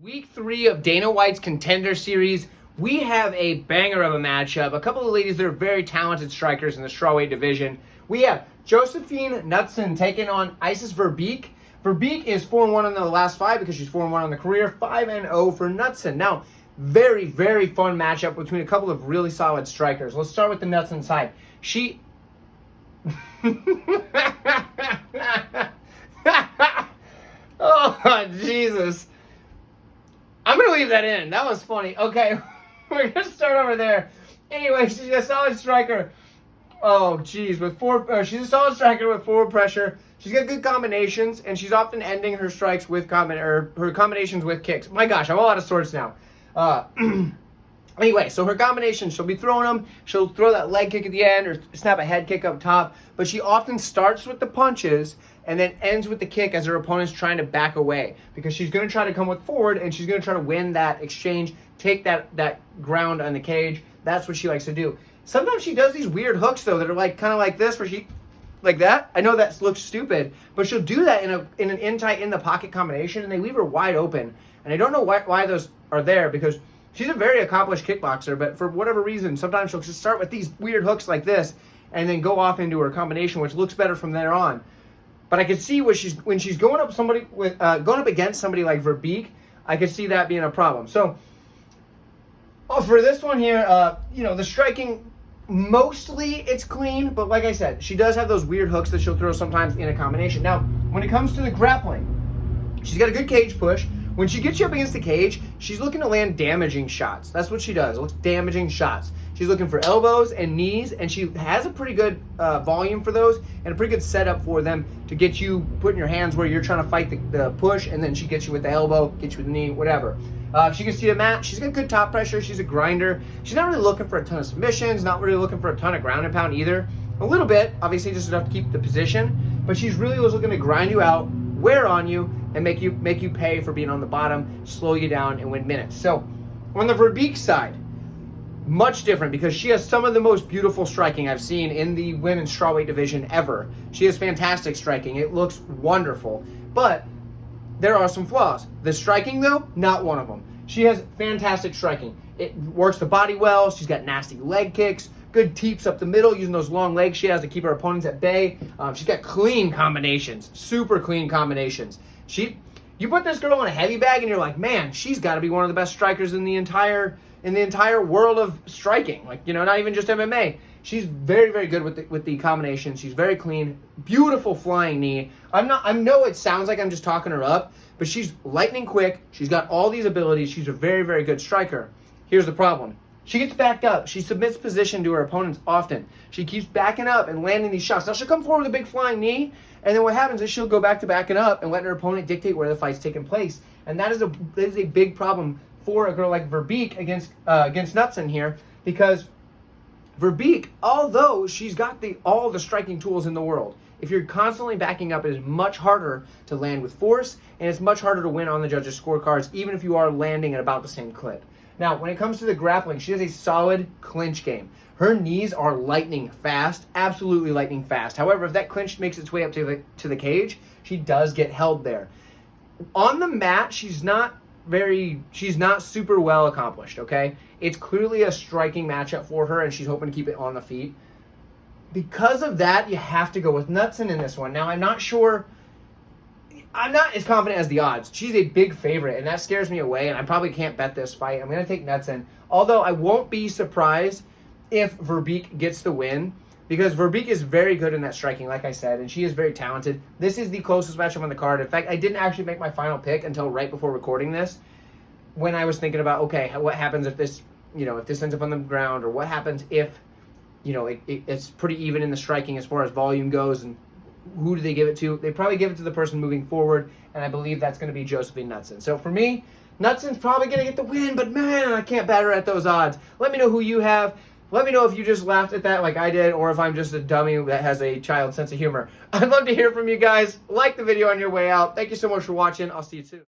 Week 3 of Dana White's Contender series, we have a banger of a matchup. A couple of ladies that are very talented strikers in the strawweight division. We have Josefine Knutsson taking on Isis Verbeek. Verbeek is 4-1 in the last 5 because she's 4-1 on the career, 5-0 for Knutsson. Now, very, very fun matchup between a couple of really solid strikers. Let's start with the Knutsson side. She... Oh, Jesus. I'm going to leave that in. That was funny. Okay, we're going to start over there. Anyway, she's a solid striker. Oh, geez. She's a solid striker with forward pressure. She's got good combinations, and she's often ending her strikes with her combinations with kicks. My gosh, I'm all out of sorts now. Anyway, so her combinations, she'll be throwing them. She'll throw that leg kick at the end or snap a head kick up top. But she often starts with the punches and then ends with the kick as her opponent's trying to back away. Because she's going to try to come with forward and she's going to try to win that exchange, take that ground on the cage. That's what she likes to do. Sometimes she does these weird hooks, though, that are kind of like this, where she... like that. I know that looks stupid, but she'll do that in an in-tight, in-the-pocket combination, and they leave her wide open. And I don't know why those are there, because she's a very accomplished kickboxer, but for whatever reason, sometimes she'll just start with these weird hooks like this and then go off into her combination, which looks better from there on. But I could see when she's going up against somebody like Verbeek, I could see that being a problem. So, for this one here, the striking, mostly it's clean, but like I said, she does have those weird hooks that she'll throw sometimes in a combination. Now, when it comes to the grappling, she's got a good cage push. When she gets you up against the cage, she's looking to land damaging shots. That's what she does. It looks damaging shots. She's looking for elbows and knees, and she has a pretty good volume for those and a pretty good setup for them to get you putting your hands where you're trying to fight the push, and then she gets you with the elbow, gets you with the knee, whatever. If she gets you to the mat, she's got good top pressure. She's a grinder. She's not really looking for a ton of submissions, not really looking for a ton of ground and pound either. A little bit, obviously just enough to keep the position, but she's really looking to grind you out, wear on you, and make you pay for being on the bottom, slow you down, and win minutes. So, on the Verbeek side, much different because she has some of the most beautiful striking I've seen in the women's strawweight division ever. She has fantastic striking. It looks wonderful. But there are some flaws. The striking, though, not one of them. She has fantastic striking. It works the body well. She's got nasty leg kicks, good teeps up the middle, using those long legs she has to keep her opponents at bay. She's got clean combinations, super clean combinations. You put this girl in a heavy bag and you're like, man, she's got to be one of the best strikers in the entire world of striking. Not even just MMA. She's very, very good with the combination. She's very clean, beautiful flying knee. I know it sounds like I'm just talking her up, but she's lightning quick. She's got all these abilities. She's a very, very good striker. Here's the problem. She gets backed up. She submits position to her opponents often. She keeps backing up and landing these shots. Now, she'll come forward with a big flying knee, and then what happens is she'll go back to backing up and let her opponent dictate where the fight's taking place. And that is a big problem for a girl like Verbeek against Knutsson here, because Verbeek, although she's got all the striking tools in the world, if you're constantly backing up, it is much harder to land with force, and it's much harder to win on the judges' scorecards, even if you are landing at about the same clip. Now, when it comes to the grappling, she has a solid clinch game. Her knees are lightning fast, absolutely lightning fast. However, if that clinch makes its way up to the cage, she does get held there. On the mat, she's not super well accomplished, okay? It's clearly a striking matchup for her, and she's hoping to keep it on the feet. Because of that, you have to go with Knutsson in this one. Now, I'm not as confident as the odds. She's a big favorite, and that scares me away, and I probably can't bet this fight. I'm going to take Knutsson, although I won't be surprised if Verbeek gets the win, because Verbeek is very good in that striking, like I said, and she is very talented. This is the closest matchup on the card. In fact, I didn't actually make my final pick until right before recording this, when I was thinking about, okay, what happens if this ends up on the ground, or what happens if, it's pretty even in the striking as far as volume goes, and who do they give it to? They probably give it to the person moving forward, and I believe that's going to be Josefine Knutsson. So for me, Knutsson's probably going to get the win, but man, I can't bat her at those odds. Let me know who you have. Let me know if you just laughed at that like I did, or if I'm just a dummy that has a child sense of humor. I'd love to hear from you guys. Like the video on your way out. Thank you so much for watching. I'll see you soon.